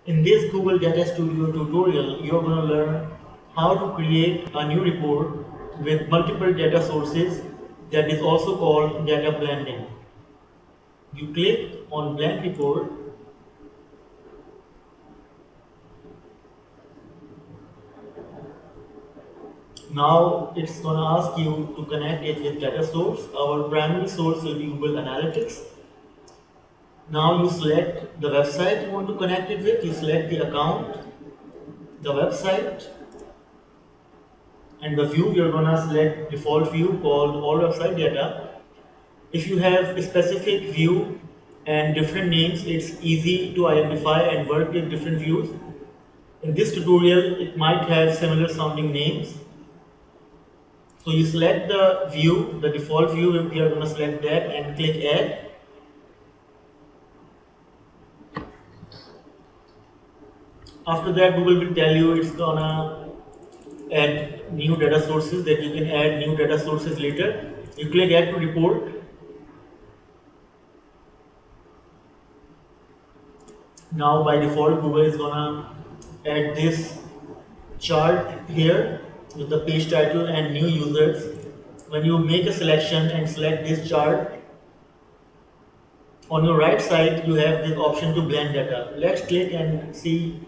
In this Google Data Studio tutorial, you're going to learn how to create a new report with multiple data sources that is also called data blending. You click on blend report. Now it's going to ask you to connect it with data source. Our primary source will be Google Analytics. Now you select the website you want to connect it with. You select the account, the website, and the view. You're going to select default view called all website data. If you have a specific view and different names, it's easy to identify and work with different views. In this tutorial, it might have similar sounding names. So you select the view, the default view, we are going to select that and click add. After that, Google will tell you it's gonna add new data sources, that you can add new data sources later. You click add to report. Now by default, Google is gonna add this chart here with the page title and new users. When you make a selection and select this chart, on your right side you have this option to blend data. Let's click and see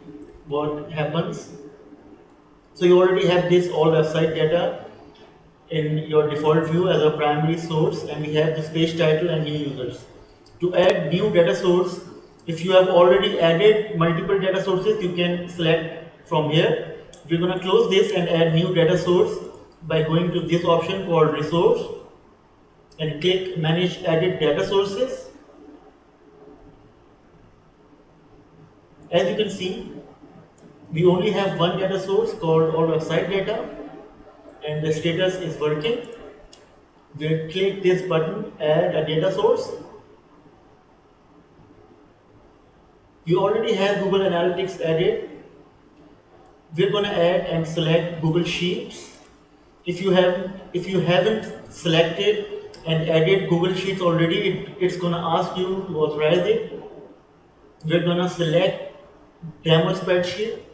what happens. So you already have this all website data in your default view as a primary source, and we have this page title and new users. To add new data source, if you have already added multiple data sources, you can select from here. We're going to close this and add new data source by going to this option called resource and click manage added data sources. As you can see, we only have one data source called all website data, and the status is working. We click this button add a data source. You already have Google Analytics added. We're going to add and select Google Sheets. If you haven't selected and added Google Sheets already, it's going to ask you to authorize it. We're going to select demo spreadsheet.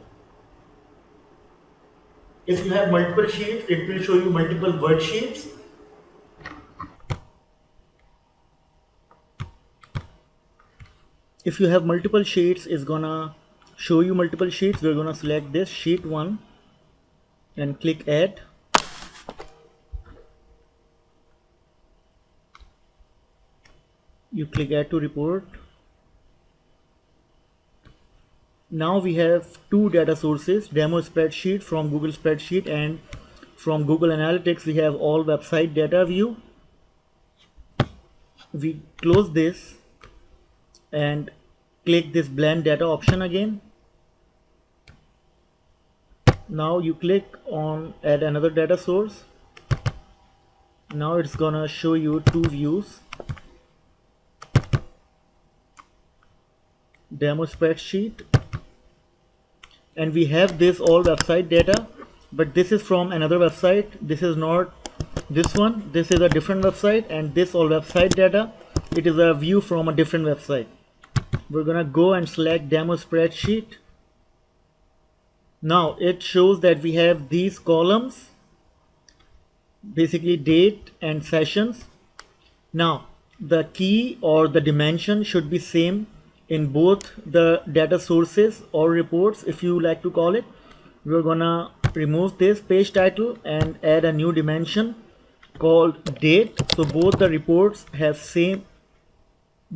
If you have multiple sheets, it will show you multiple worksheets. If you have multiple sheets, it's gonna show you multiple sheets. We're gonna select this sheet 1 and click add. You click add to report. Now we have two data sources, demo spreadsheet from Google Spreadsheet, and from Google Analytics we have all website data view. We close this and click this blend data option again. Now you click on add another data source. Now it's gonna show you two views, demo spreadsheet, and we have this all website data, but this is from another website. This is not this one, this is a different website, and this all website data, it is a view from a different website. We're gonna go and select demo spreadsheet. Now it shows that we have these columns, basically date and sessions. Now the key or the dimension should be same in both the data sources or reports, if you like to call it. We're gonna remove this page title and add a new dimension called date, so both the reports have same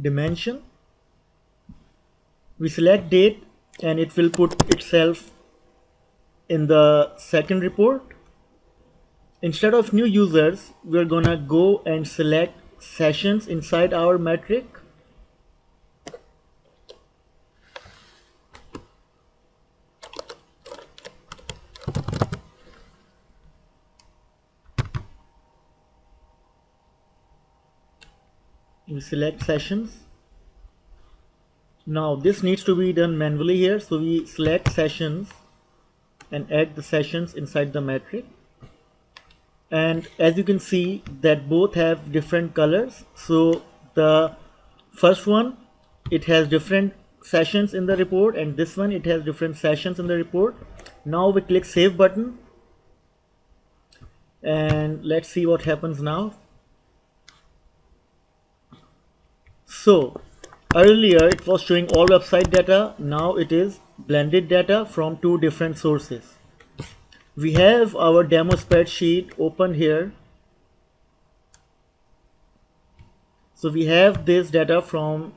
dimension. We select date and it will put itself in the second report. Instead of new users, we're gonna go and select sessions inside our metric. We select sessions. Now this needs to be done manually here, so we select sessions and add the sessions inside the metric. And as you can see that both have different colors. So the first one, it has different sessions in the report, and this one it has different sessions in the report. Now we click save button, and let's see what happens now. So earlier it was showing all website data, now it is blended data from two different sources. We have our demo spreadsheet open here. So we have this data from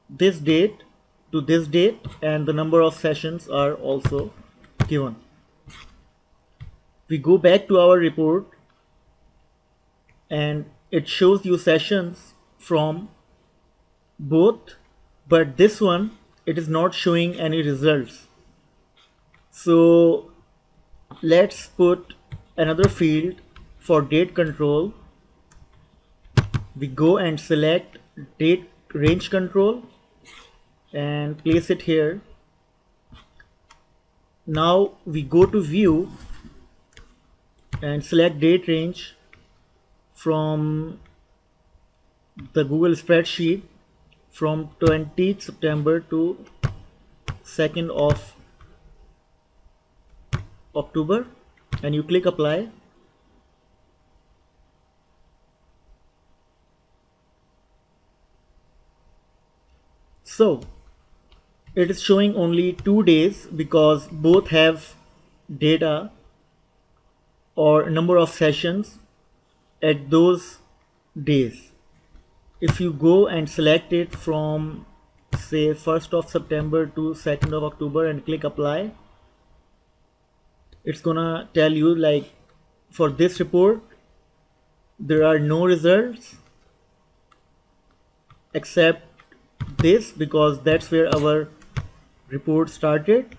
this date to this date, and the number of sessions are also given. We go back to our report, and it shows you sessions from both, but this one it is not showing any results. So let's put another field for date control. We go and select date range control and place it here. Now we go to view and select date range from the Google spreadsheet from 20th September to 2nd of October, and you click apply. So it is showing only 2 days because both have data or number of sessions at those days. If you go and select it from say 1st of September to 2nd of October and click apply, it's gonna tell you like for this report there are no results except this, because that's where our report started.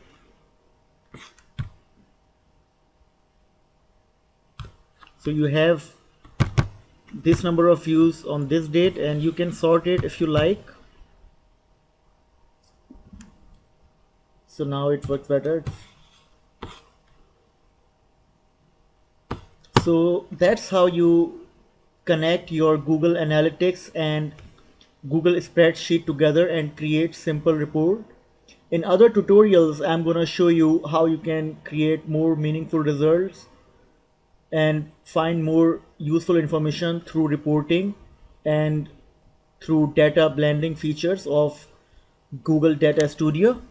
So you have this number of views on this date, and you can sort it if you like. So now it works better. So that's how you connect your Google Analytics and Google Spreadsheet together and create simple report. In other tutorials, I'm gonna show you how you can create more meaningful results and find more useful information through reporting and through data blending features of Google Data Studio.